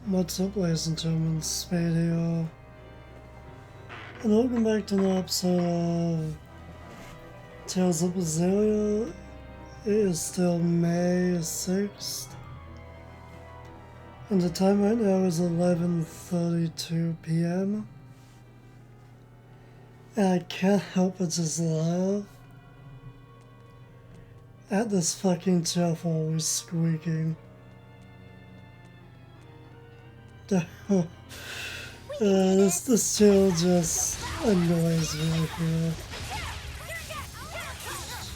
What's up, ladies and gentlemen, SpadeWant, and welcome back to an episode of Tales of Berseria. It is still May 6th, and the time right now is 11:32 p.m. And I can't help but just laugh at this fucking shelf always squeaking. This chill just annoys me here.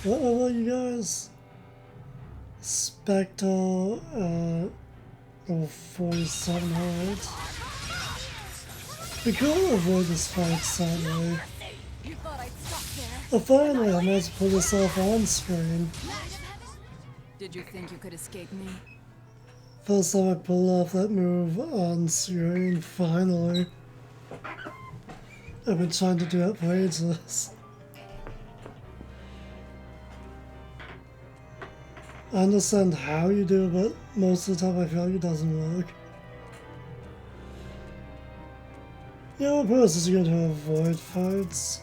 What about you guys? Spectre, level 47, alright. We can't avoid this fight, sadly. But finally, I managed to pull this off on screen. Did you think you could escape me? First time I pulled off that move on screen, finally. I've been trying to do that for ages. I understand how you do it, but most of the time I feel like it doesn't work. You know, what is going to avoid fights?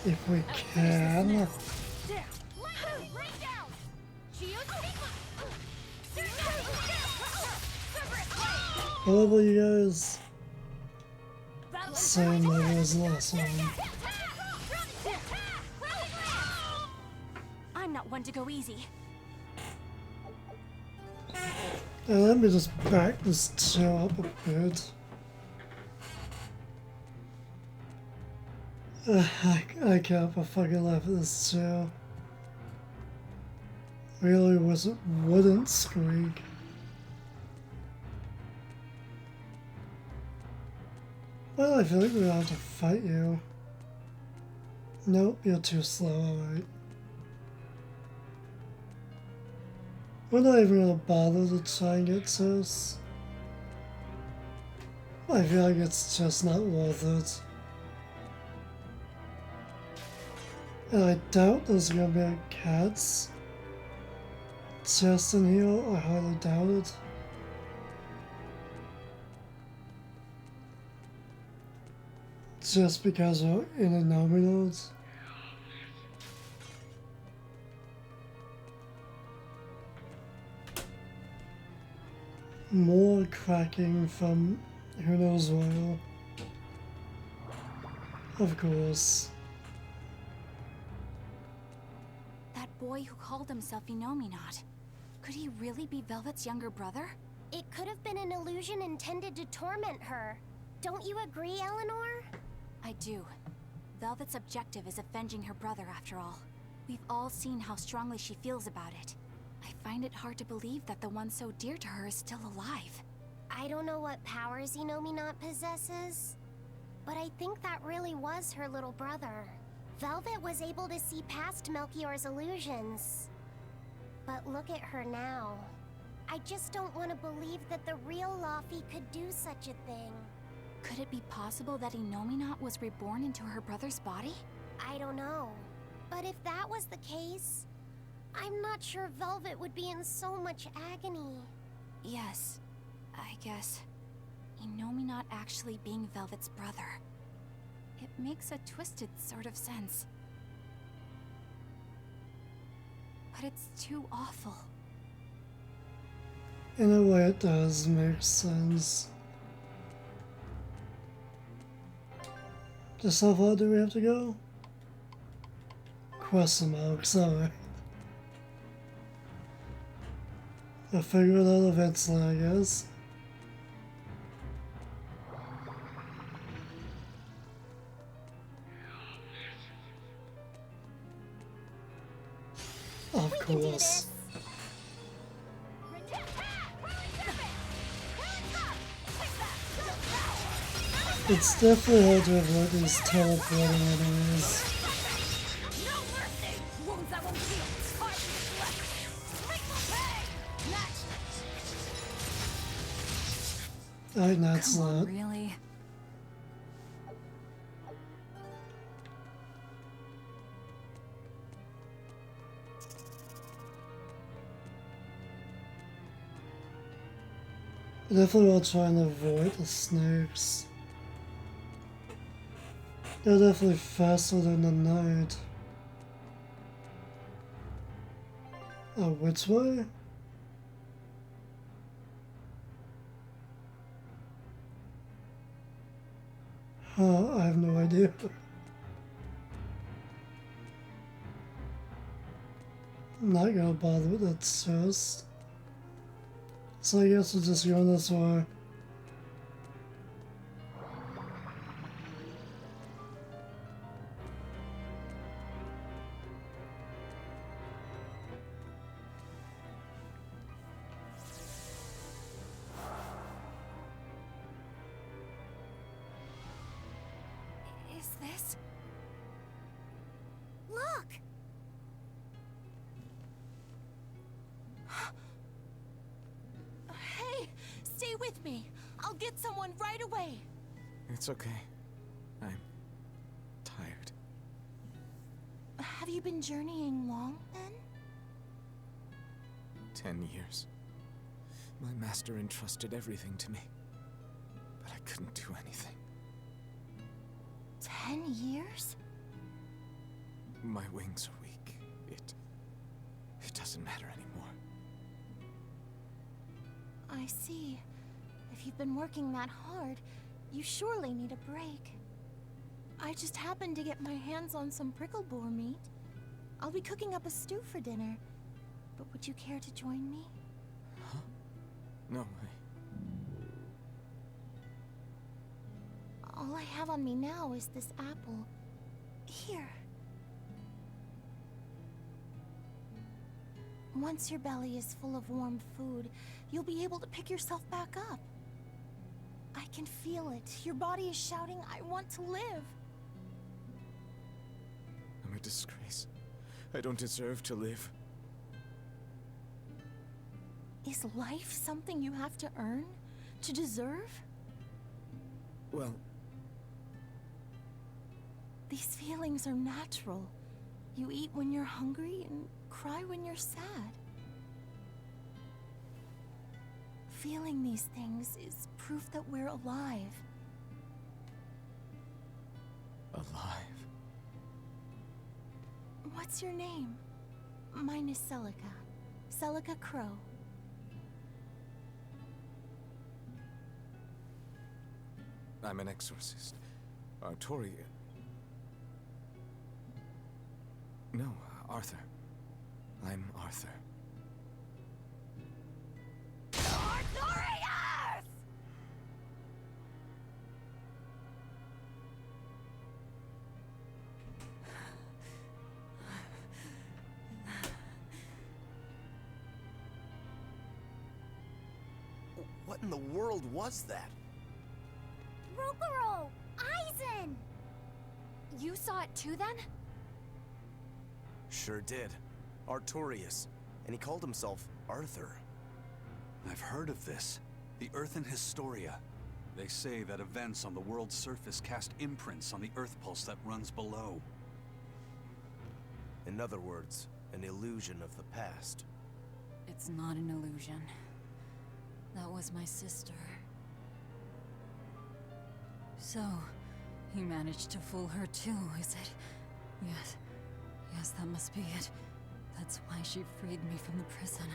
If we can. What about you guys? Same level as the last one. I'm not one to go easy. And let me just back this chair up a bit. I can't but fucking laugh at this chair. Really wouldn't squeak. Well, I feel like we're gonna have to fight you. Nope, you're too slow, alright. We're not even gonna bother to try and get to us. I feel like it's just not worth it. And I doubt there's gonna be a cat's chest in here. I highly doubt it. Just because we're in a nominal. More cracking from who knows where. Of course. That boy who called himself Enominat. Could he really be Velvet's younger brother? It could have been an illusion intended to torment her. Don't you agree, Eleanor? I do. Velvet's objective is avenging her brother, after all. We've all seen how strongly she feels about it. I find it hard to believe that the one so dear to her is still alive. I don't know what powers Enominat possesses, but I think that really was her little brother. Velvet was able to see past Melchior's illusions. But look at her now. I just don't want to believe that the real Laufey could do such a thing. Could it be possible that Enominat was reborn into her brother's body? I don't know. But if that was the case, I'm not sure Velvet would be in so much agony. Yes, I guess. Enominat actually being Velvet's brother. It makes a twisted sort of sense. But it's too awful. In a way it does make sense. Just how far do we have to go? Question marks, alright. I'll figure it out eventually, I guess. Of course. It's definitely hard to avoid these teleporting enemies. I think that's Come on, not. really? Definitely will try and avoid the snakes. They're definitely faster than the knight. Oh, which way? I have no idea. I'm not gonna bother with that first. So I guess we'll just go this way. Is this? Look! Hey, stay with me. I'll get someone right away. It's okay. I'm tired. Have you been journeying long, then? 10 years. My master entrusted everything to me, but I couldn't do anything. 10 years? My wings are weak. It doesn't matter anymore. I see. If you've been working that hard, you surely need a break. I just happened to get my hands on some prickle boar meat. I'll be cooking up a stew for dinner. But would you care to join me? Huh? No, All I have on me now is this apple. Here. Once your belly is full of warm food, you'll be able to pick yourself back up. I can feel it. Your body is shouting, I want to live. I'm a disgrace. I don't deserve to live. Is life something you have to earn? To deserve? Well, These feelings are natural. You eat when you're hungry and cry when you're sad. Feeling these things is proof that we're alive. alive. What's your name? Mine is Celica. Celica Crow. I'm an exorcist. Tori... No, Arthur. I'm Arthur. Arthurius! What in the world was that? Rokuro! Aizen! You saw it too, then? Sure did. Artorius. And he called himself Arthur. I've heard of this. The Earthern Historia. They say that events on the world's surface cast imprints on the Earth pulse that runs below. In other words, an illusion of the past. It's not an illusion. That was my sister. So, you managed to fool her too, is it? Yes. Yes, that must be it. That's why she freed me from the prison.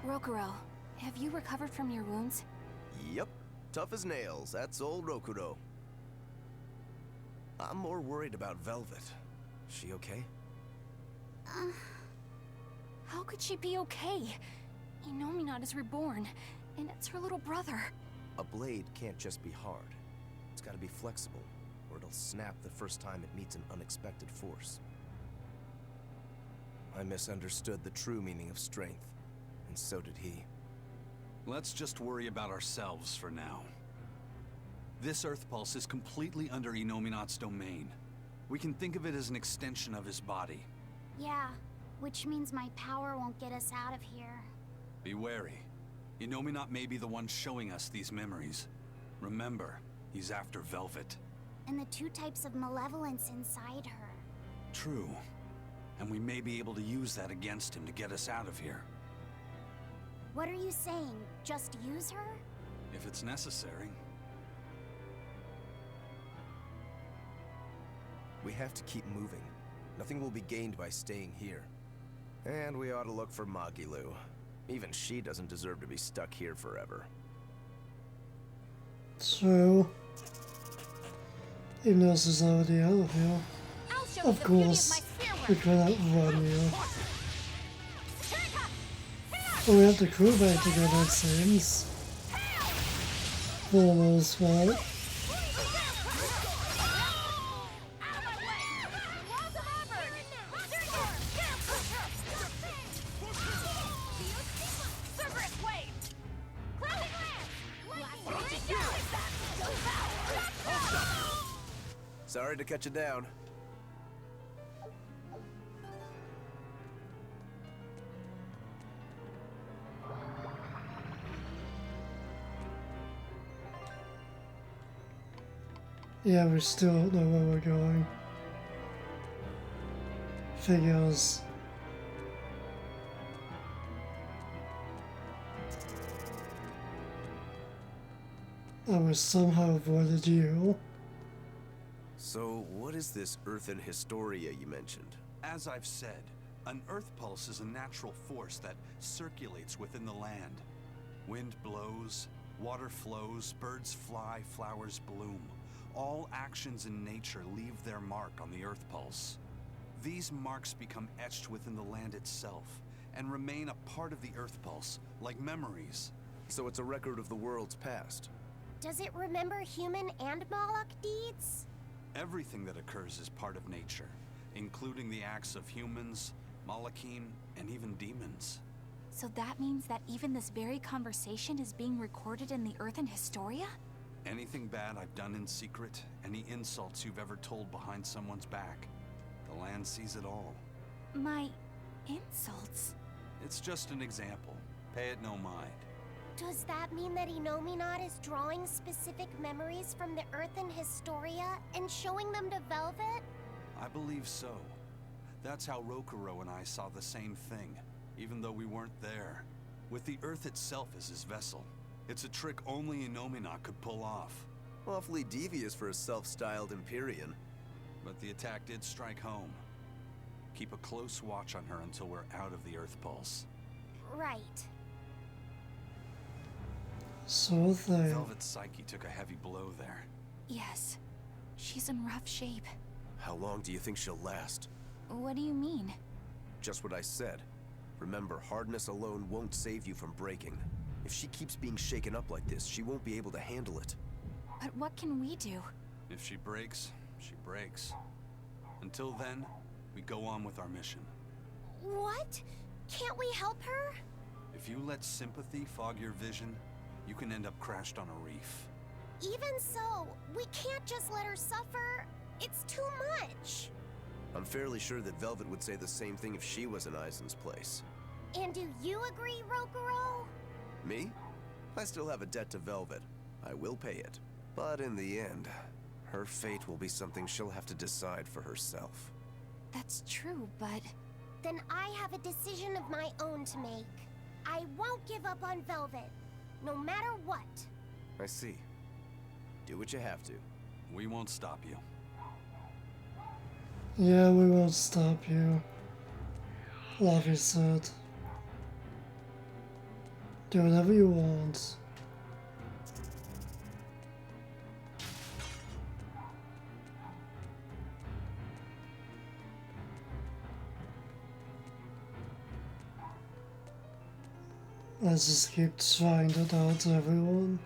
Rokuro, have you recovered from your wounds? Yep. Tough as nails. That's old Rokuro. I'm more worried about Velvet. She okay? How could she be okay? Inominat is reborn, and it's her little brother. A blade can't just be hard. It's gotta be flexible, or it'll snap the first time it meets an unexpected force. I misunderstood the true meaning of strength, and so did he. Let's just worry about ourselves for now. This Earth pulse is completely under Inominat's domain. We can think of it as an extension of his body. Yeah, which means my power won't get us out of here. Be wary. Inominat may be the one showing us these memories. Remember, he's after Velvet. And the two types of malevolence inside her. True. and we may be able to use that against him to get us out of here. What are you saying? Just use her? If it's necessary. We have to keep moving. Nothing will be gained by staying here. And we ought to look for Magilu. Even she doesn't deserve to be stuck here forever. True. Even though this is already out of here. Of course, we cannot run you. But we have the crew back together, it seems. For the most part. Sorry to cut you down. Yeah, we still don't know where we're going. Figures. I was somehow avoided you. So, what is this Earthern Historia you mentioned? As I've said, an Earth pulse is a natural force that circulates within the land. Wind blows, water flows, birds fly, flowers bloom. All actions in nature leave their mark on the Earth pulse. These marks become etched within the land itself and remain a part of the Earth pulse, like memories. So it's a record of the world's past. Does it remember human and Moloch deeds? Everything that occurs is part of nature, including the acts of humans, Malachim, and even demons. So that means that even this very conversation is being recorded in the Earthen Historia? Anything bad I've done in secret, any insults you've ever told behind someone's back, the land sees it all. My insults? It's just an example. Pay it no mind. Does that mean that Innominat is drawing specific memories from the Earthen Historia and showing them to Velvet? I believe so. That's how Rokuro and I saw the same thing, even though we weren't there. With the Earth itself as his vessel. It's a trick only Innominat could pull off. Awfully devious for a self-styled Empyrean. But the attack did strike home. Keep a close watch on her until we're out of the Earth pulse. Right. So thing. Velvet's psyche took a heavy blow there. Yes. She's in rough shape. How long do you think she'll last? What do you mean? Just what I said. Remember, hardness alone won't save you from breaking. If she keeps being shaken up like this, she won't be able to handle it. But what can we do? If she breaks, she breaks. Until then, we go on with our mission. What? Can't we help her? If you let sympathy fog your vision, you can end up crashed on a reef. Even so, we can't just let her suffer. It's too much. I'm fairly sure that Velvet would say the same thing if she was in Aizen's place. And do you agree, Rokuro? Me? I still have a debt to Velvet. I will pay it. But in the end, her fate will be something she'll have to decide for herself. That's true, but... Then I have a decision of my own to make. I won't give up on Velvet, no matter what. I see. Do what you have to. We won't stop you. Yeah, we won't stop you. Lavi said. Do whatever you want. Let's just keep trying to dodge everyone.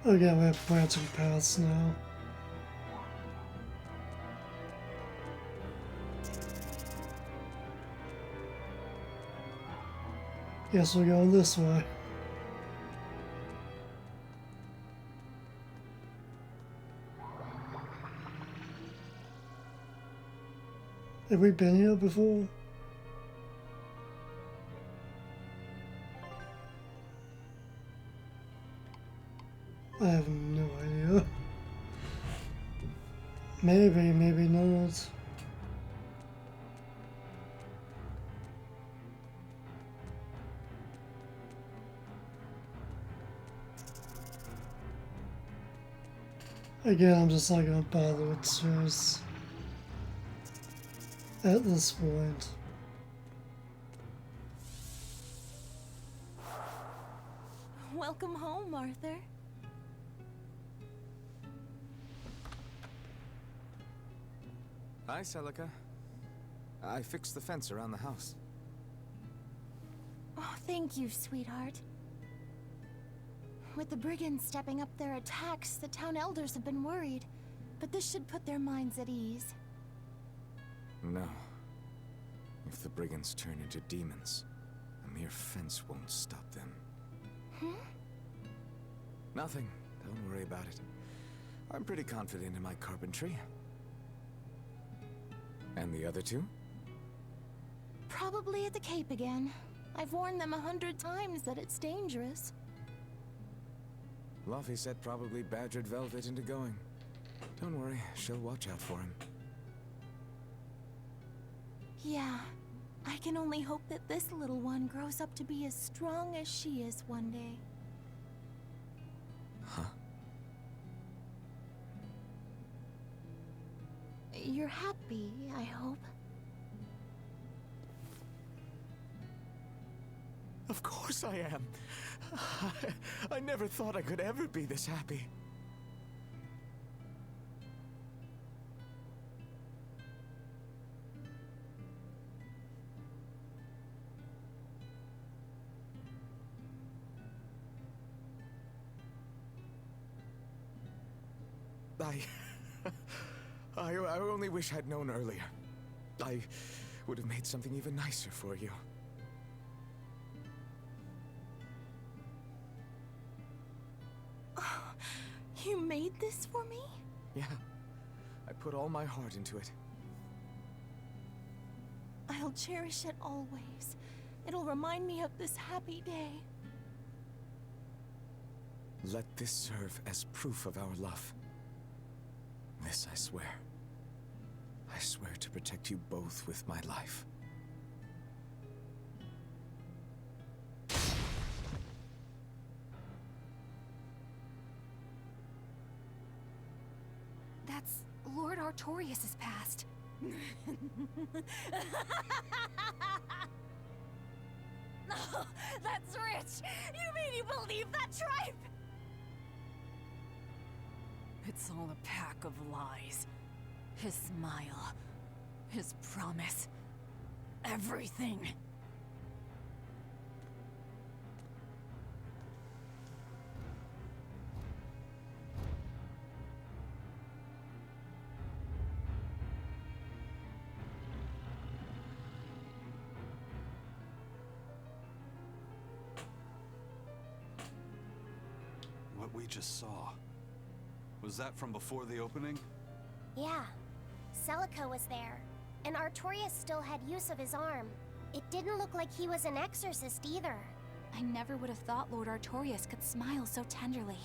Okay, we have branching paths now. Guess we're going this way. Have we been here before? I have no Maybe, maybe not. Again, I'm just not gonna bother with choice at this point. Welcome home, Arthur. Hi, Celica. I fixed the fence around the house. Oh, thank you, sweetheart. With the brigands stepping up their attacks, the town elders have been worried. But this should put their minds at ease. No. If the brigands turn into demons, a mere fence won't stop them. Nothing. Don't worry about it. I'm pretty confident in my carpentry. And the other two? Probably at the Cape again. I've warned them 100 times that it's dangerous. Luffy said probably badgered Velvet into going. Don't worry, she'll watch out for him. Yeah. I can only hope that this little one grows up to be as strong as she is one day. Huh? You're happy, I hope. Of course I am. I never thought I could ever be this happy. I only wish I'd known earlier. I would have made something even nicer for you. Oh, you made this for me? Yeah. I put all my heart into it. I'll cherish it always. It'll remind me of this happy day. Let this serve as proof of our love. This I swear. I swear to protect you both with my life. That's Lord Artorias' past. Oh, that's rich! You mean you believe that tripe? It's all a pack of lies. His smile, his promise, everything. What we just saw. Was that from before the opening? Yeah. Celica was there, and Artorias still had use of his arm. It didn't look like he was an exorcist either. I never would have thought Lord Artorias could smile so tenderly.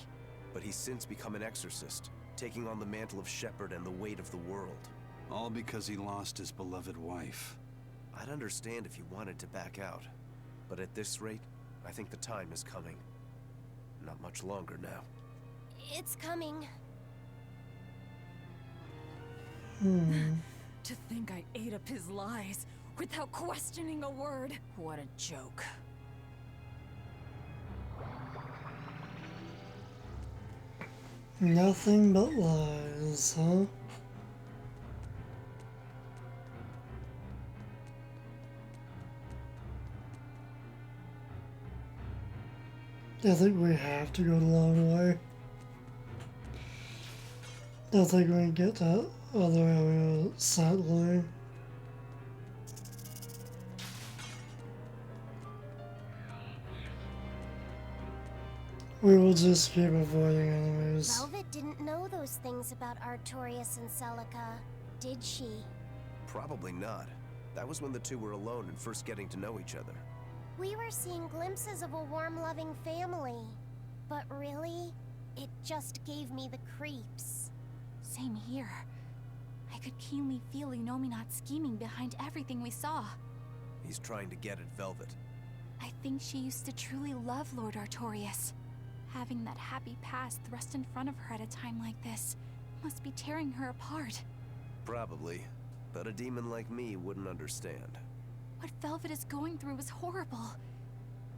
But he's since become an exorcist, taking on the mantle of shepherd and the weight of the world. All because he lost his beloved wife. I'd understand if he wanted to back out. But at this rate, I think the time is coming. Not much longer now. It's coming. To think I ate up his lies without questioning a word. What a joke. Nothing but lies, huh? I think we have to go the long way. I think we can get that other area sadly. We will just keep avoiding enemies. Velvet didn't know those things about Artorias and Celica, did she? Probably not. That was when the two were alone and first getting to know each other. We were seeing glimpses of a warm, loving family. But really, it just gave me the creeps. Same here. I could keenly feel Inominat scheming behind everything we saw. He's trying to get at Velvet. I think she used to truly love Lord Artorias. Having that happy past thrust in front of her at a time like this must be tearing her apart. Probably, but a demon like me wouldn't understand. What Velvet is going through is horrible.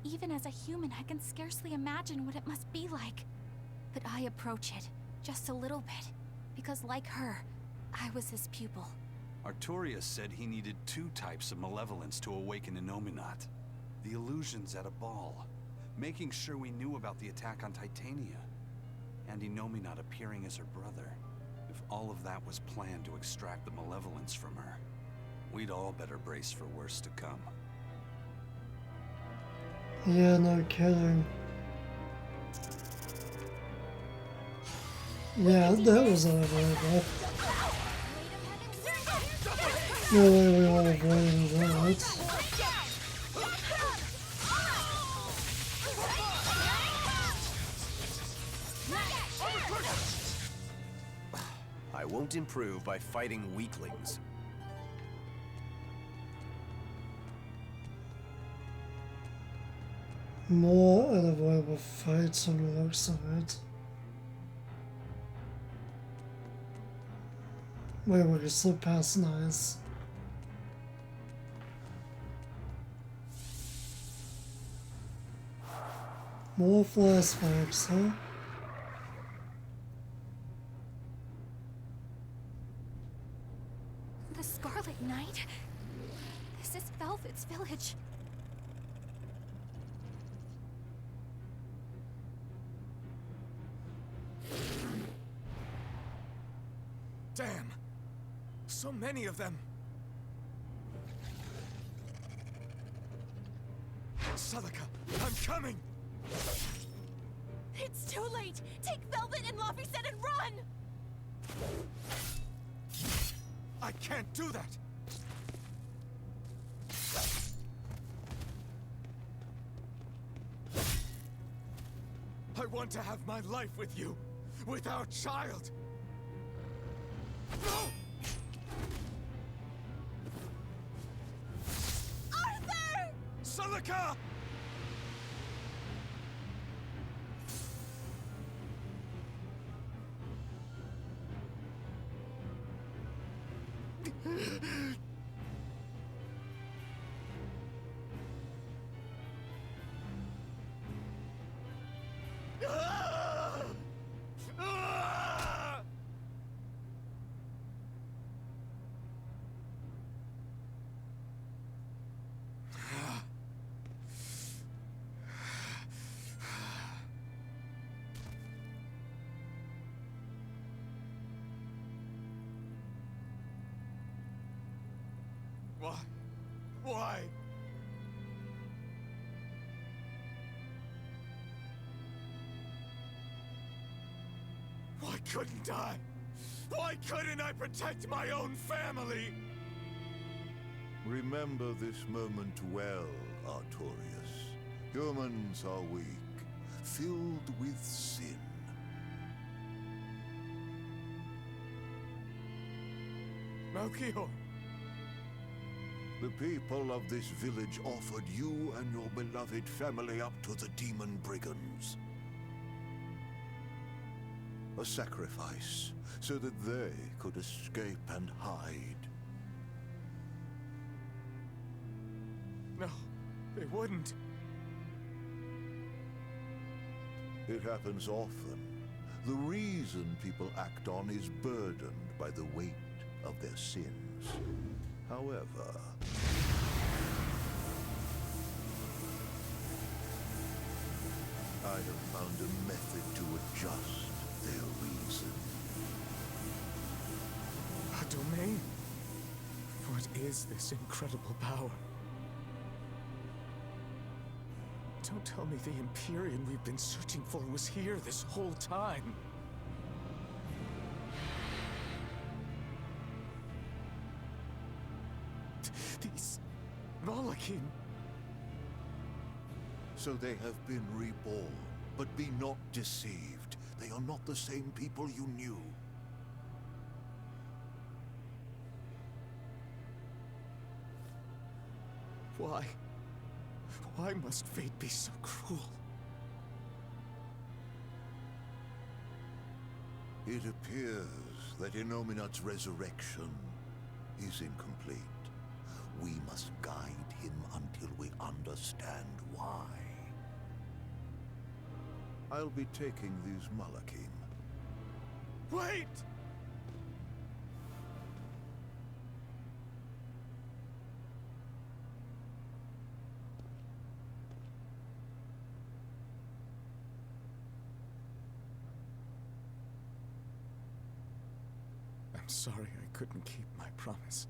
Even as a human, I can scarcely imagine what it must be like. But I approach it, just a little bit, because like her, I was his pupil. Artorias said he needed 2 types of malevolence to awaken Inominat. The illusions at a ball, making sure we knew about the attack on Titania, and Inominat appearing as her brother. If all of that was planned to extract the malevolence from her, we'd all better brace for worse to come. Yeah, no kidding. Yeah, that was unavoidable. No way we want to avoid that. I won't improve by fighting weaklings. More unavoidable fights on the looks of it. Wait, we can slip past nice. More flashbacks, huh? The Scarlet Knight? This is Velvet's village. Damn! So many of them! Celica, I'm coming! It's too late! Take Velvet and Laphicet and run! I can't do that! I want to have my life with you, with our child! No! Arthur! Celica! Why? Why? Why couldn't I? Why couldn't I protect my own family? Remember this moment well, Artorias. Humans are weak, filled with sin. Melchior! The people of this village offered you and your beloved family up to the demon brigands. A sacrifice, so that they could escape and hide. No, they wouldn't. It happens often. The reason people act on is burdened by the weight of their sins. However, I have found a method to adjust their reason. A domain? What is this incredible power? Don't tell me the Empyrean we've been searching for was here this whole time. These Malakim. So they have been reborn, but be not deceived. They are not the same people you knew. Why? Why must fate be so cruel? It appears that Innominat's resurrection is incomplete. We must guide him until we understand why. I'll be taking these Malakim. Wait! I'm sorry I couldn't keep my promise.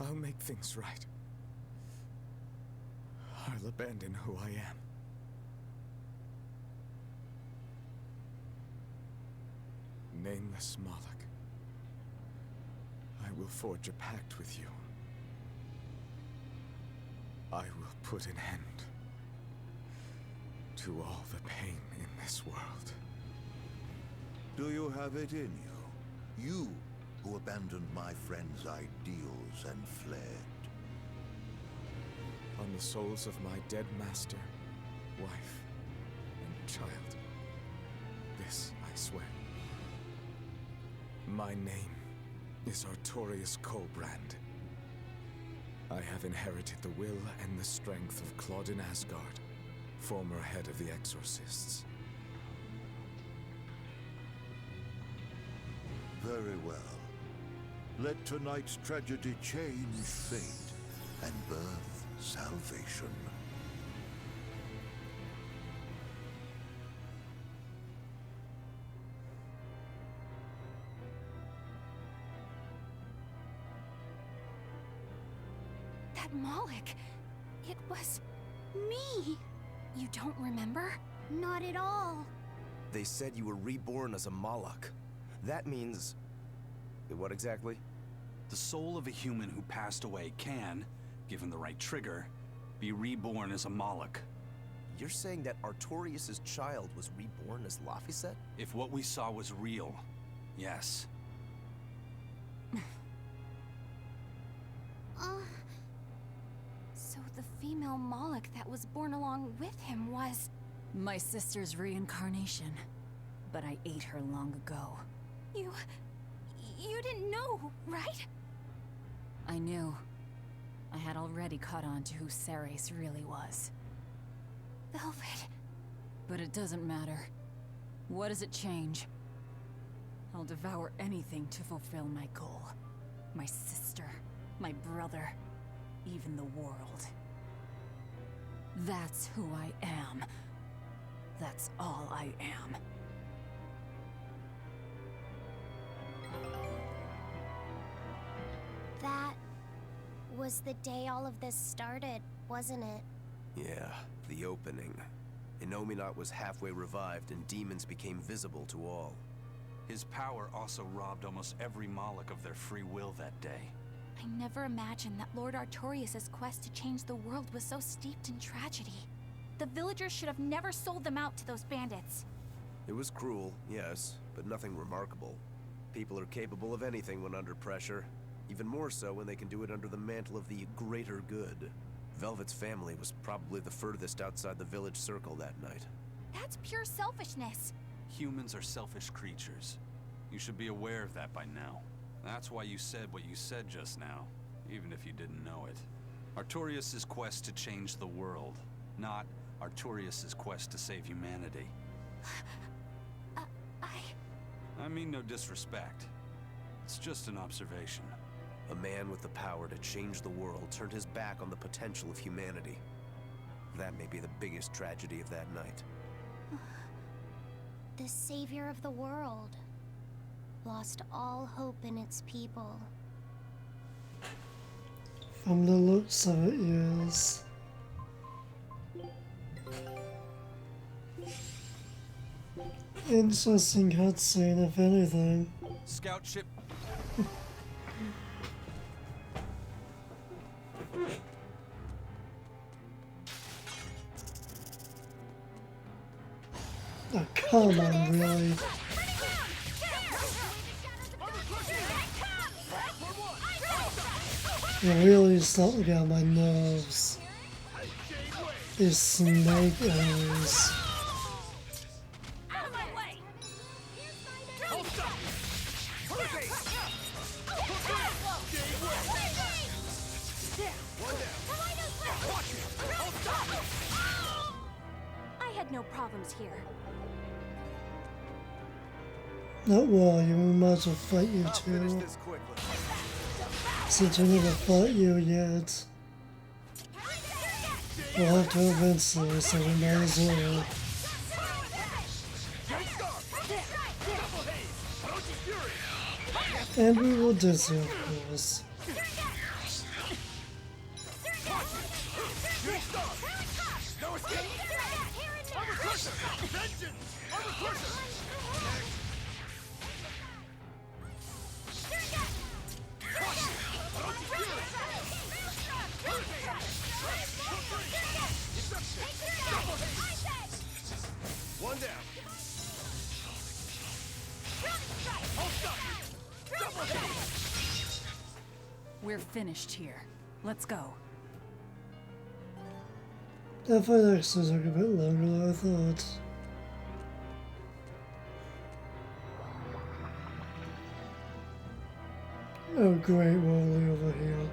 I'll make things right. I'll abandon who I am. Nameless Moloch. I will forge a pact with you. I will put an end to all the pain in this world. Do you have it in you? You who abandoned my friend's ideals and fled. On the souls of my dead master, wife, and child. This I swear. My name is Artorius Colbrand. I have inherited the will and the strength of Claudin Asgard, former head of the Exorcists. Very well. Let tonight's tragedy change fate and birth salvation. That Moloch, it was me. You don't remember? Not at all. They said you were reborn as a Moloch. That means... what exactly? The soul of a human who passed away can, given the right trigger, be reborn as a Moloch. You're saying that Artorius' child was reborn as Laphicet? If what we saw was real, yes. So the female Moloch that was born along with him was... My sister's reincarnation. But I ate her long ago. You didn't know, right? I knew. I had already caught on to who Ceres really was. Velvet. But it doesn't matter. What does it change? I'll devour anything to fulfill my goal. My sister, my brother, even the world. That's who I am. That's all I am. That was the day all of this started, wasn't it? Yeah, the opening. Innominat was halfway revived and demons became visible to all. His power also robbed almost every Moloch of their free will that day. I never imagined that Lord Artorius' quest to change the world was so steeped in tragedy. The villagers should have never sold them out to those bandits. It was cruel, yes, but nothing remarkable. People are capable of anything when under pressure. Even more so when they can do it under the mantle of the greater good. Velvet's family was probably the furthest outside the village circle that night. That's pure selfishness. Humans are selfish creatures. You should be aware of that by now. That's why you said what you said just now, even if you didn't know it. Artorius' quest to change the world, not Artorius' quest to save humanity. I mean no disrespect. It's just an observation. A man with the power to change the world turned his back on the potential of humanity. That may be the biggest tragedy of that night. The savior of the world lost all hope in its people. From the looks of it, yes. Interesting cutscene, if anything. Scout ship. Oh, come on, really. It really starting to get on my nerves. These snake enemies. I had no problems here. Not well, you might as well fight you too. Since we never fought you yet. We'll have to eventually, so we might as well. And we will do so, of course. One down. We're finished here. Let's go. That fight actually took a bit longer than I thought. Oh great, Wally over here.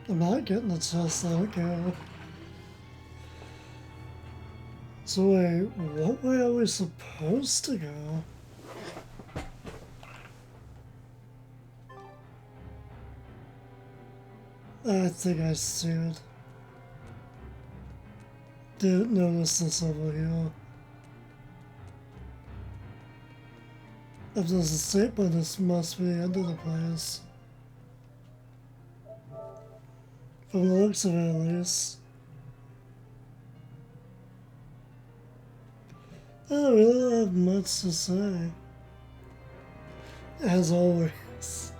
I'm not getting the chest, let it go. So wait, what way are we supposed to go? I think I see it. Didn't notice this over here. If there's a statement, this must be the end of the place. From the looks of it, at least. I don't really have much to say. As always.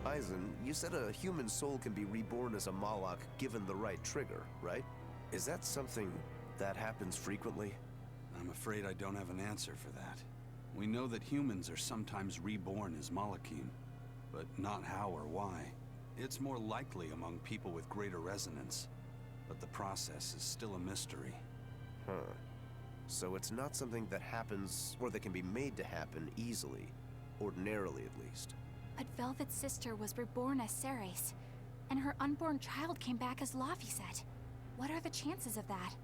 Eisen, you said a human soul can be reborn as a Malak given the right trigger, right? Is that something that happens frequently? I'm afraid I don't have an answer for that. We know that humans are sometimes reborn as Malakim, but not how or why. It's more likely among people with greater resonance, but the process is still a mystery. Huh. So it's not something that happens, or that can be made to happen easily. Ordinarily, at least. But Velvet's sister was reborn as Ceres, and her unborn child came back as Laphicet. What are the chances of that?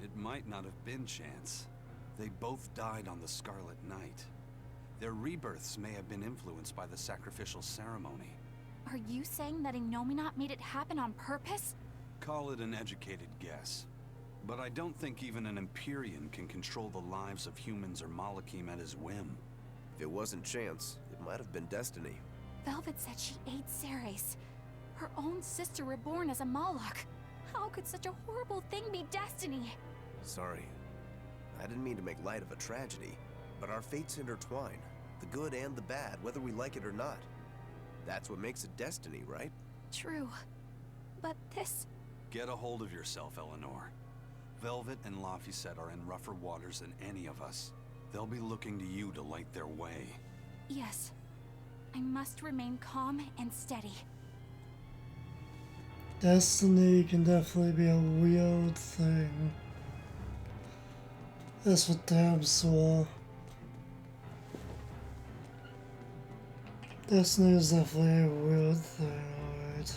It might not have been chance. They both died on the Scarlet Night. Their rebirths may have been influenced by the sacrificial ceremony. Are you saying that Innominat made it happen on purpose? Call it an educated guess. But I don't think even an Empyrean can control the lives of humans or Malakim at his whim. If it wasn't chance, it might have been destiny. Velvet said she ate Ceres, her own sister reborn as a Malak. How could such a horrible thing be destiny? Sorry. I didn't mean to make light of a tragedy, but our fates intertwine. The good and the bad, whether we like it or not. That's what makes it destiny, right? True. But this... Get a hold of yourself, Eleanor. Velvet and Laphicet are in rougher waters than any of us. They'll be looking to you to light their way. Yes. I must remain calm and steady. Destiny can definitely be a weird thing. That's for damn sure. Destiny is definitely a weird thing, alright.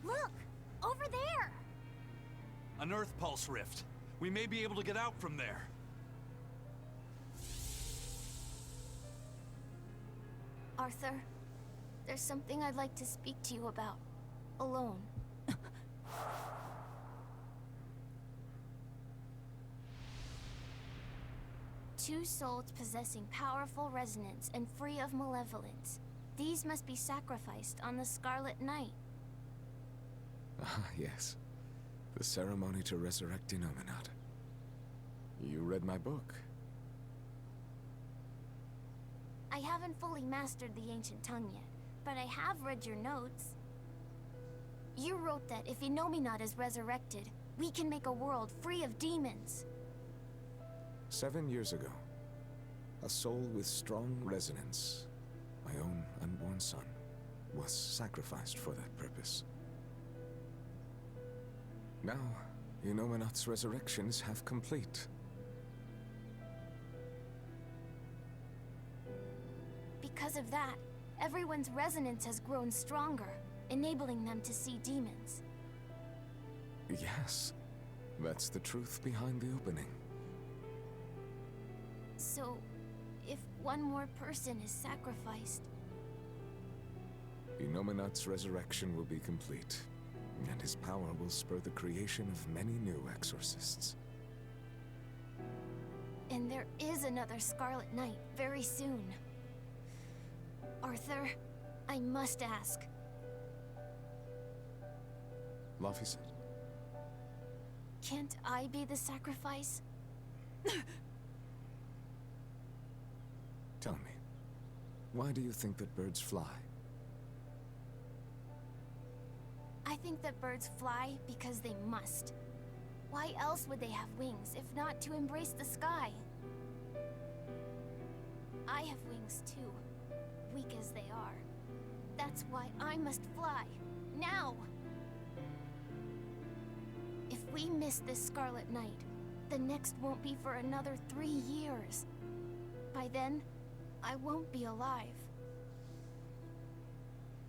Look! Over there! An Earth Pulse rift. We may be able to get out from there. Arthur, there's something I'd like to speak to you about. Alone. Two souls possessing powerful resonance and free of malevolence. These must be sacrificed on the Scarlet Night. Ah, yes. The ceremony to resurrect Innominat. You read my book. I haven't fully mastered the ancient tongue yet, but I have read your notes. You wrote that if Innominat is resurrected, we can make a world free of demons. 7 years ago, a soul with strong resonance, my own unborn son, was sacrificed for that purpose. Now, Innominat's resurrections have complete. Because of that, everyone's resonance has grown stronger, enabling them to see demons. Yes, that's the truth behind the opening. So, if one more person is sacrificed... Innominat's resurrection will be complete, and his power will spur the creation of many new exorcists. And there is another Scarlet Knight very soon. Arthur, I must ask. Laphicet? Can't I be the sacrifice? Tell me, why do you think that birds fly? I think that birds fly because they must. Why else would they have wings, if not to embrace the sky? I have wings too, weak as they are. That's why I must fly, now! If we miss this Scarlet Night, the next won't be for another 3 years. By then, I won't be alive.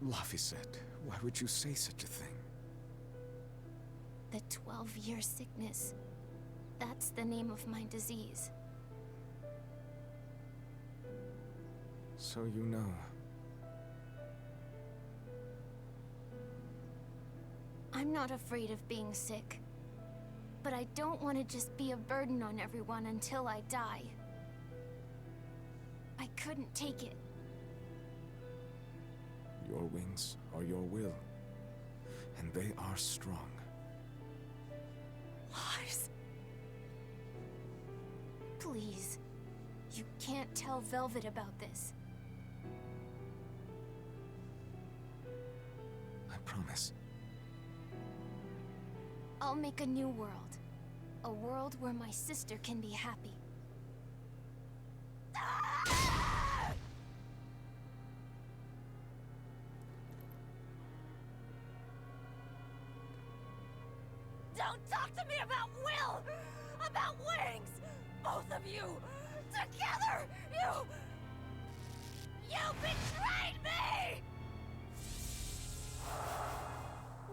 Laphicet, why would you say such a thing? The 12-year sickness. That's the name of my disease. So you know. I'm not afraid of being sick. But I don't want to just be a burden on everyone until I die. I couldn't take it. Your wings are your will, and they are strong. Lies. Please. You can't tell Velvet about this. I promise. I'll make a new world. A world where my sister can be happy. Don't talk to me about will! About wings! Both of you! Together! You betrayed me!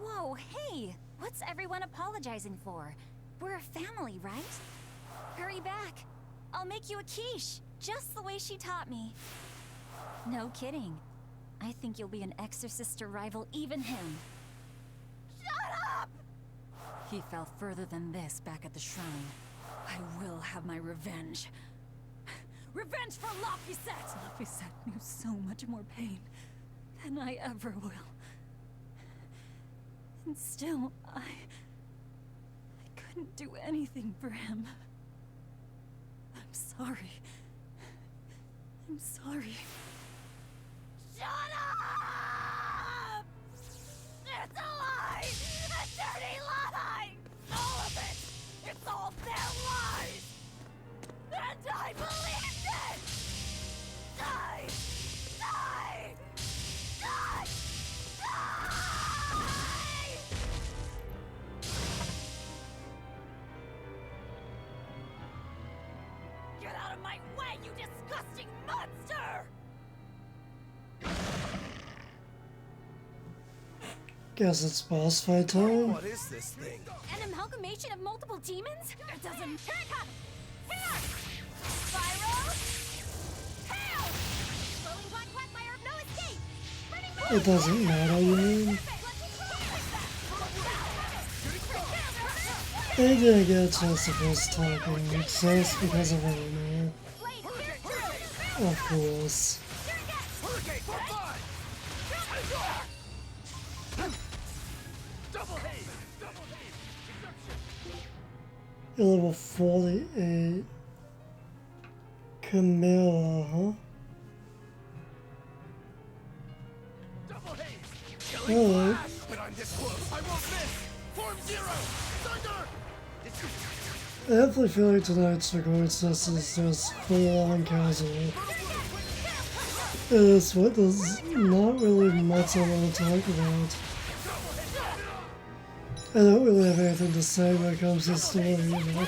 Whoa, hey! What's everyone apologizing for? We're a family, right? Hurry back. I'll make you a quiche, just the way she taught me. No kidding. I think you'll be an exorcist to rival even him. Shut up! He fell further than this back at the shrine. I will have my revenge. Revenge for Laphicet! Laphicet knew so much more pain than I ever will. And still, I couldn't do anything for him. I'm sorry. I'm sorry. Shut up! It's a lie! A dirty lie! All of it! It's all their lies! And I believed it! Die! Die! Die! Die! Get out of my way, you disgusting monster! Guess it's boss fight time. What is this thing? An amalgamation of multiple demons? It doesn't... Here it comes! Here! Spyro! Hail! Rolling black quagmire, no escape! Running back! It doesn't matter, you mean? They didn't get a chance to finish talking just because of anime. Of course. You're level 48. Chimera, huh? Alright. But I'm this close. I won't miss. Form 0. Thunder. I definitely feel like tonight's recording session is just full on casual. It's what there's not really much I want to talk about. I don't really have anything to say when it comes to story, you know.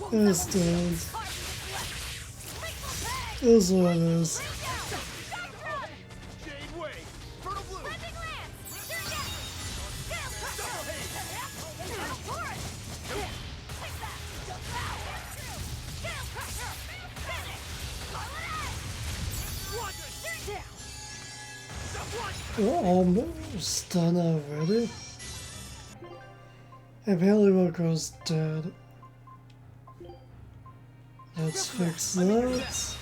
I just don't. It is what it is. We're almost done already. Apparently Wilco's dead. Let's fix that.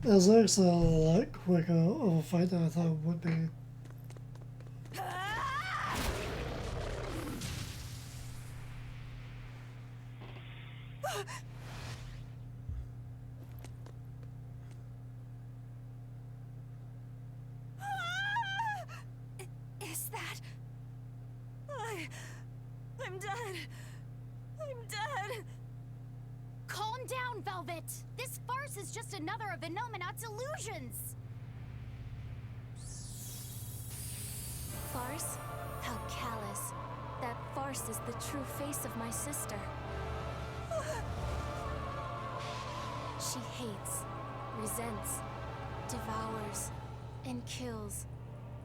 It was actually a lot quicker of a fight than I thought it would be. Is that... I'm dead. I'm dead. Calm down, Velvet. This farce is just another of Inominat's illusions. Farce? How callous. That farce is the true face of my sister. She hates, resents, devours, and kills.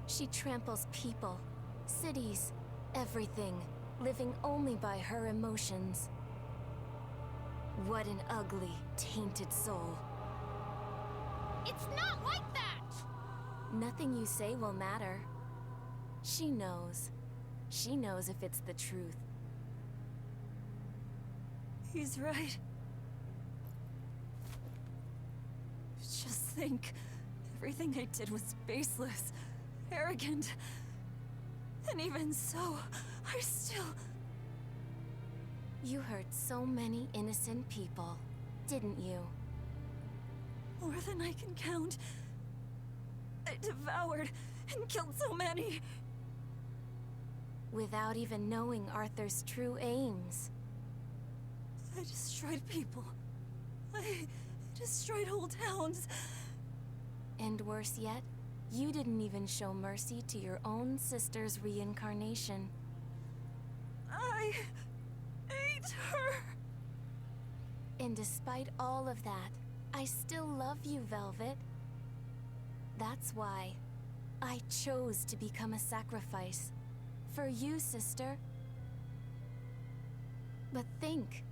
She tramples people, cities, everything, living only by her emotions. What an ugly, tainted soul. It's not like that! Nothing you say will matter. She knows. She knows if it's the truth. He's right. Just think, everything I did was baseless, arrogant. And even so, I still... You hurt so many innocent people, didn't you? More than I can count. I devoured and killed so many. Without even knowing Arthur's true aims. I destroyed people. I destroyed whole towns. And worse yet, you didn't even show mercy to your own sister's reincarnation. I ate her. And despite all of that, I still love you, Velvet. That's why I chose to become a sacrifice. For you, sister. But think,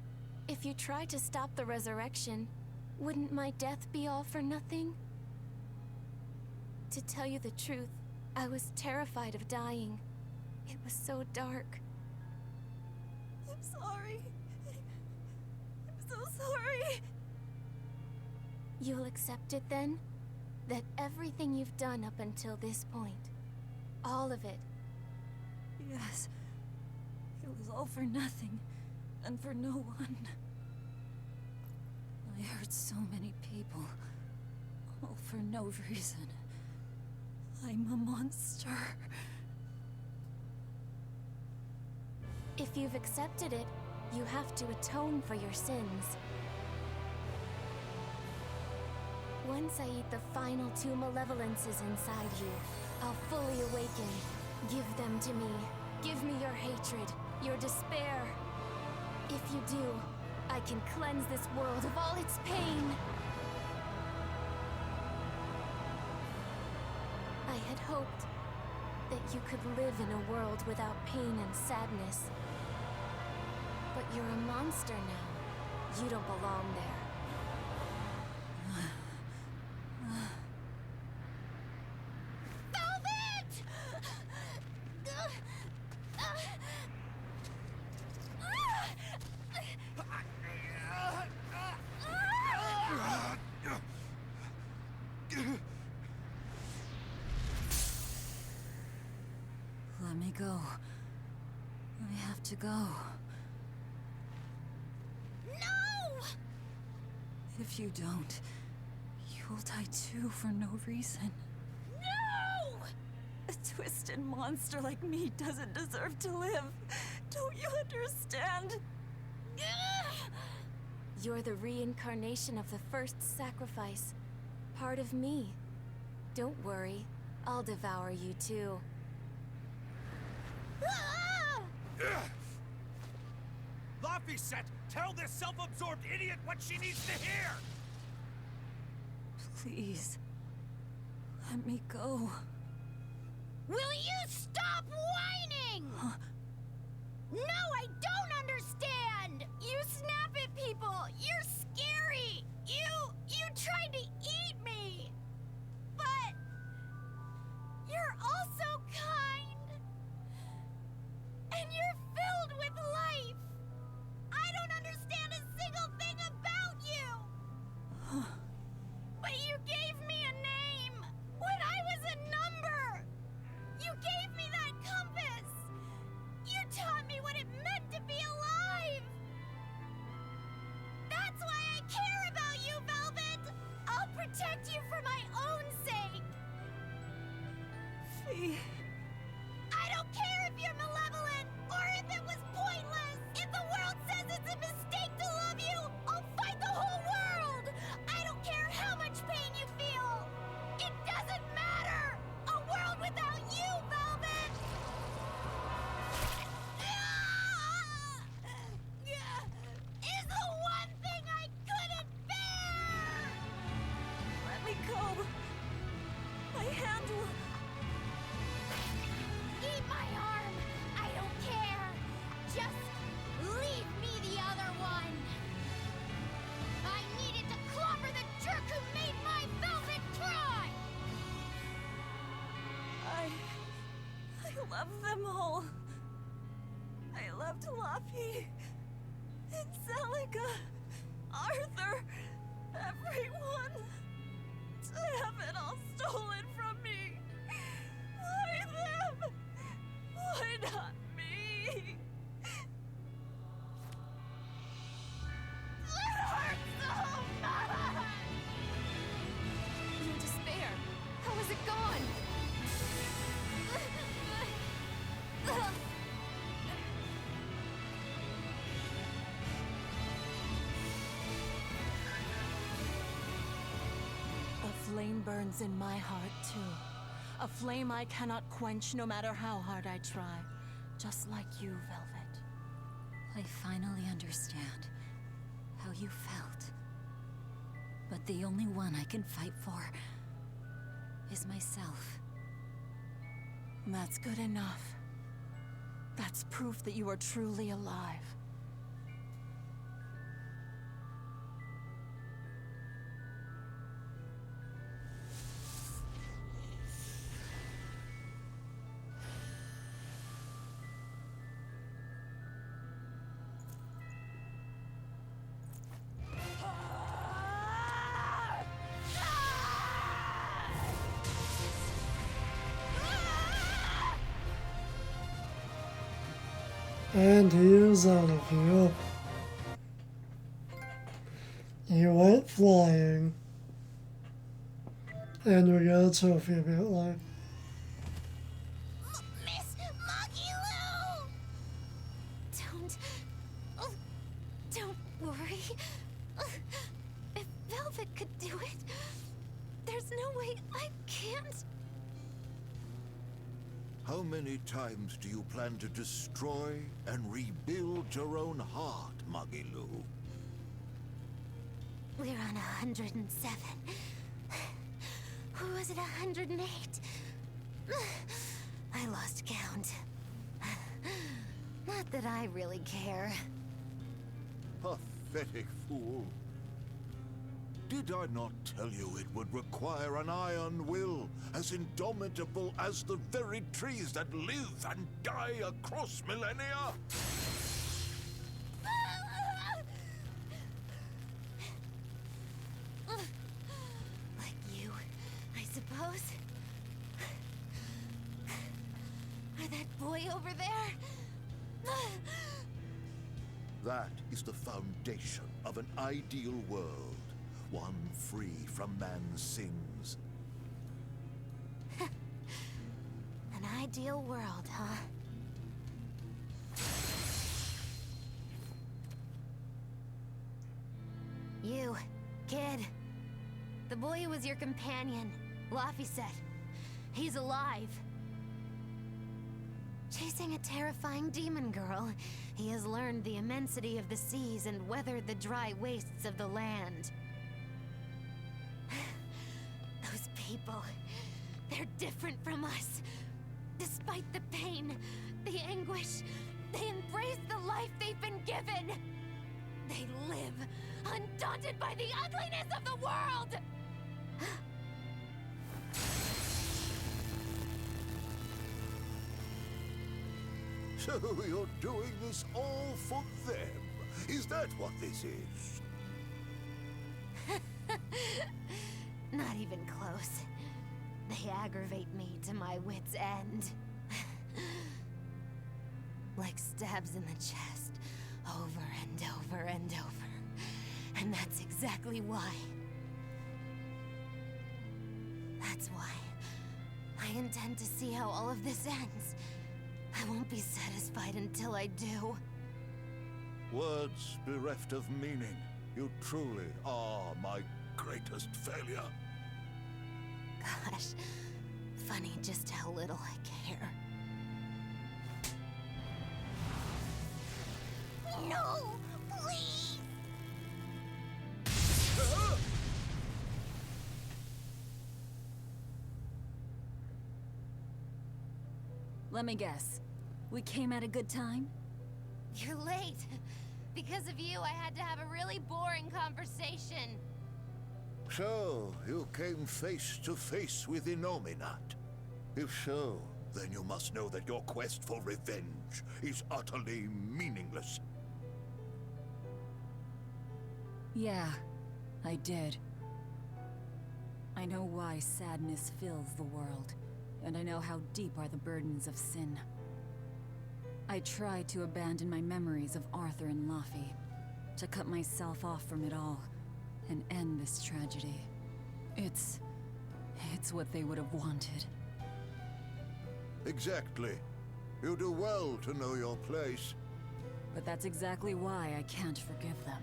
if you tried to stop the resurrection, wouldn't my death be all for nothing? To tell you the truth, I was terrified of dying. It was so dark. I'm sorry. I'm so sorry. You'll accept it then? That everything you've done up until this point, all of it. Yes. It was all for nothing, and for no one. I hurt so many people, all for no reason. I'm a monster. If you've accepted it, you have to atone for your sins. Once I eat the final 2 malevolences inside you, I'll fully awaken. Give them to me. Give me your hatred, your despair. If you do, I can cleanse this world of all its pain. I had hoped that you could live in a world without pain and sadness. But you're a monster now. You don't belong there. me go. I have to go. No! If you don't, you'll die too for no reason. No! A twisted monster like me doesn't deserve to live. Don't you understand? You're the reincarnation of the first sacrifice. Part of me. Don't worry, I'll devour you too. Laphicet, tell this self-absorbed idiot what she needs to hear! Please, let me go. Will you stop whining? Huh? No, I don't understand! You snap at people! You're scary! You tried to eat me! But you're also kind! And you're filled with life! I don't understand a single thing about you! Huh. But you gave me a name! When I was a number! You gave me that compass! You taught me what it meant to be alive! That's why I care about you, Velvet! I'll protect you for my own sake! Fee. I don't care if you're malevolent, or if it was pointless! If the world says it's a mistake to love you, I'll fight the whole world! I don't care how much pain you feel! It doesn't matter! A world without you, Velvet! Is the one thing I couldn't bear! Let me go. My hand will... Eat my arm! I don't care! Just leave me the other one! I needed to clobber the jerk who made my velvet cry! I love them all. I loved Laphie, and Celica, Arthur, everyone. To have it all stolen from me. Why them? Why not me? It hurts so much! Your despair. How is it gone? A flame burns in my heart, too. A flame I cannot quench no matter how hard I try. Just like you, Velvet. I finally understand how you felt. But the only one I can fight for is myself. That's good enough. That's proof that you are truly alive. And he is out of here. You went flying. And we got a trophy apparently. Miss Maggie-Lou! Don't worry. If Velvet could do it, there's no way I can't. How many times do you plan to destroy and rebuild your own heart, Maggie-Lou? We're on 107. Or was it 108? I lost count. Not that I really care. Pathetic fool. Did I not tell you it would require an iron will, as indomitable as the very trees that live and die across millennia? Like you, I suppose. Or that boy boy over there? That is the foundation of an ideal world, one free from man's sins. An ideal world, huh? You, kid. The boy who was your companion, Laffy said. He's alive. Chasing a terrifying demon girl, he has learned the immensity of the seas and weathered the dry wastes of the land. Those people, they're different from us. Despite the pain, the anguish, they embrace the life they've been given. They live, undaunted by the ugliness of the world! So you're doing this all for them? Is that what this is? Not even close. They aggravate me to my wit's end. Like stabs in the chest, over and over and over. And that's exactly why. That's why I intend to see how all of this ends. I won't be satisfied until I do. Words bereft of meaning. You truly are my greatest failure. Gosh, funny just how little I care. No, please! Let me guess. We came at a good time? You're late. Because of you, I had to have a really boring conversation. So, you came face to face with Innominat. If so, then you must know that your quest for revenge is utterly meaningless. Yeah, I did. I know why sadness fills the world, and I know how deep are the burdens of sin. I tried to abandon my memories of Arthur and Laffy, to cut myself off from it all, and end this tragedy. It's what they would have wanted. Exactly. You do well to know your place. But that's exactly why I can't forgive them.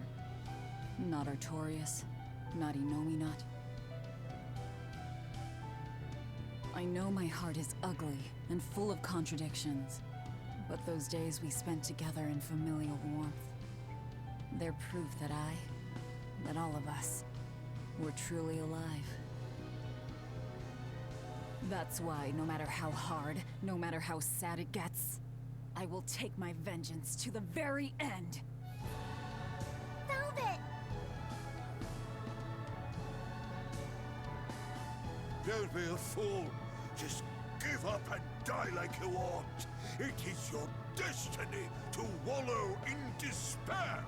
Not Artorias, not Innominat. I know my heart is ugly and full of contradictions, but those days we spent together in familial warmth, they're proof that all of us, were truly alive. That's why, no matter how hard, no matter how sad it gets, I will take my vengeance to the very end. Velvet! Don't be a fool. Just give up and die like you ought. It is your destiny to wallow in despair.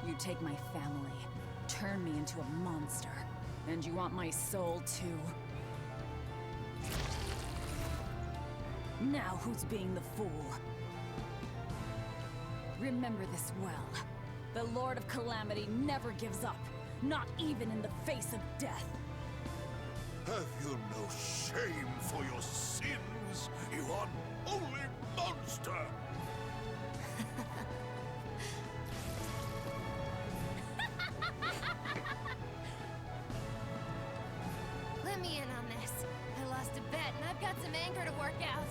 You take my family, turn me into a monster, and you want my soul too. Now who's being the fool? Remember this well. The Lord of Calamity never gives up, not even in the face of death. Have you no shame for your sins, you unholy monster? Let me in on this. I lost a bet and I've got some anger to work out.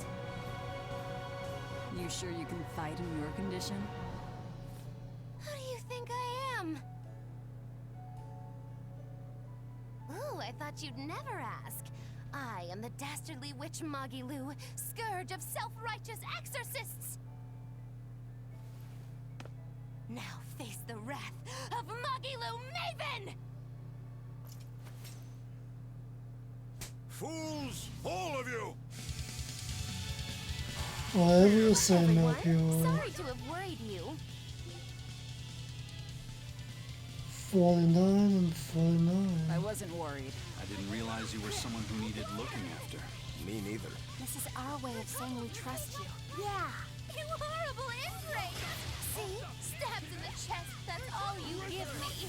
You sure you can fight in your condition? Who do you think I am? Ooh, I thought you'd never ask. I am the dastardly witch Magilu, scourge of self-righteous exorcists! Now face the wrath of Magilu Maven! Fools, all of you! Whatever you say, Everyone, Melchior. sorry to have worried you. 49 and 49. I wasn't wasn't worried. I didn't realize you were someone who needed looking after. Me neither. This is our way of saying we trust you. Yeah. You horrible ingrate! See? Stabs in the chest, that's all you give me.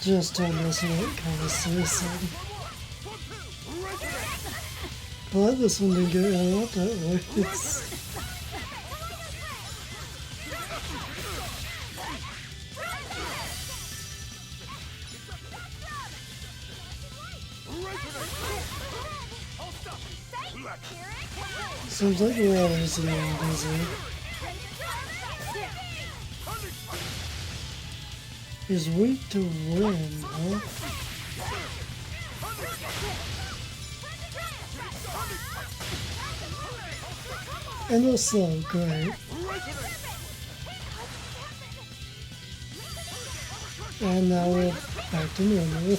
Just don't mess with it, kind of suicide. But this one didn't get out that way. Seems like we're always getting busy. He's weak to wind, huh? And also, great. And now we're back to normal.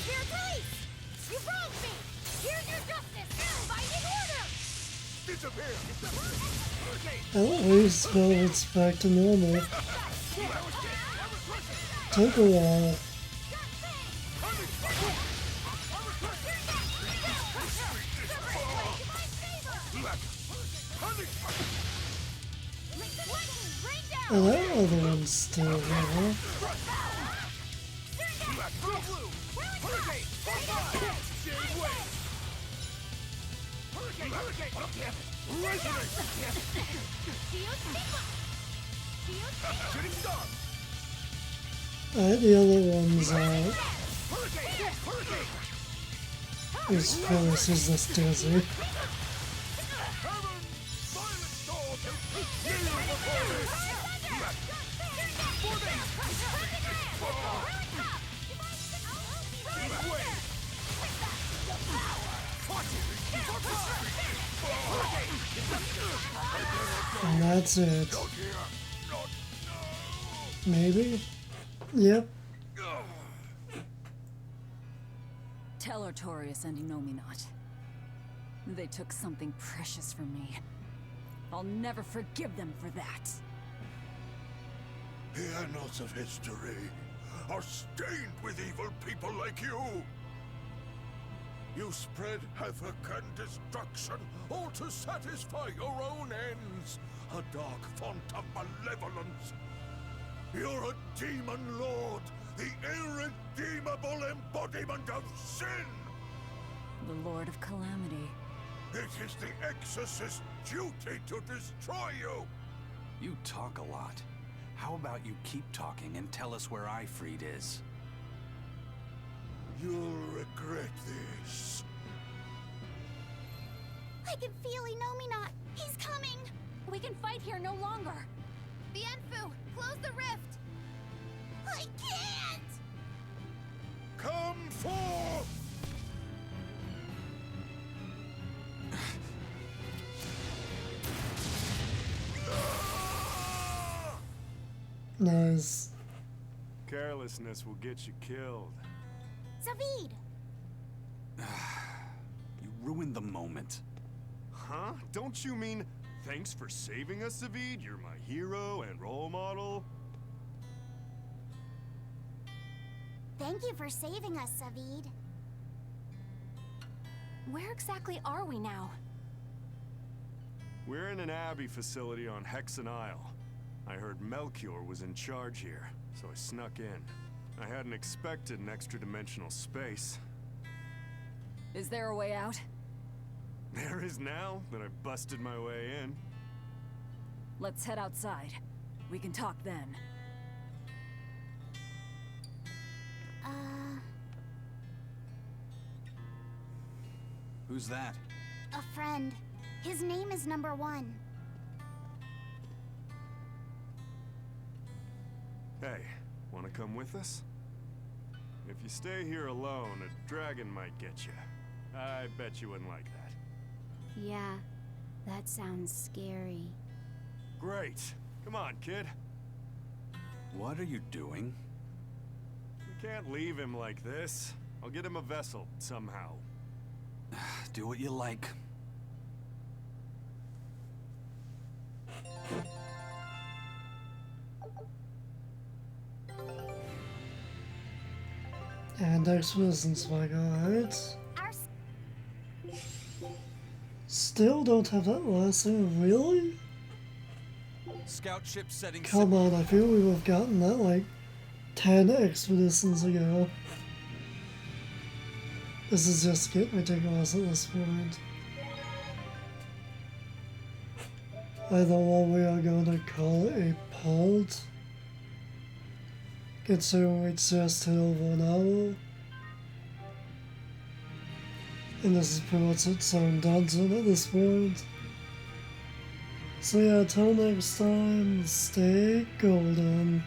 At least it's back to normal. Took a while. And that other one's still there. The other one's out. His face is this desert. And that's it. Maybe? Yep. Tell Artorias and Inominet. They took something precious from me. I'll never forgive them for that. The annals of history are stained with evil people like you. You spread havoc and destruction, all to satisfy your own ends. A dark font of malevolence. You're a demon lord, the irredeemable embodiment of sin. The Lord of Calamity. It is the Exorcist's duty to destroy you. You talk a lot. How about you keep talking and tell us where Ifrid is? You'll regret this. I can feel Inominet. He's coming. We can fight here no longer. The Enfu, close the rift. I can't. Come forth! Nice. Carelessness will get you killed. Zavid. You ruined the moment. Huh? Don't you mean thanks for saving us, Zavid? You're my hero and role model. Thank you for saving us, Zavid. Where exactly are we now? We're in an Abbey facility on Hexen Isle. I heard Melchior was in charge here, so I snuck in. I hadn't expected an extra-dimensional space. Is there a way out? There is now that I busted my way in. Let's head outside. We can talk then. Who's that? A friend. His name is Number 1. Hey, wanna come with us? If you stay here alone, a dragon might get you. I bet you wouldn't like that. Yeah, that sounds scary. Great. Come on, kid. What are you doing? You can't leave him like this. I'll get him a vessel, somehow. Do what you like. And expeditions back, alright. Still don't have that last thing, really? Scout ship setting. Come on, I feel we would have gotten that like 10 expeditions ago. This is just getting ridiculous at this point. Either one we are going to call it a pod. Considering we just hit over an hour. And this is pretty much its own dungeon at this point. So yeah, till next time, stay golden.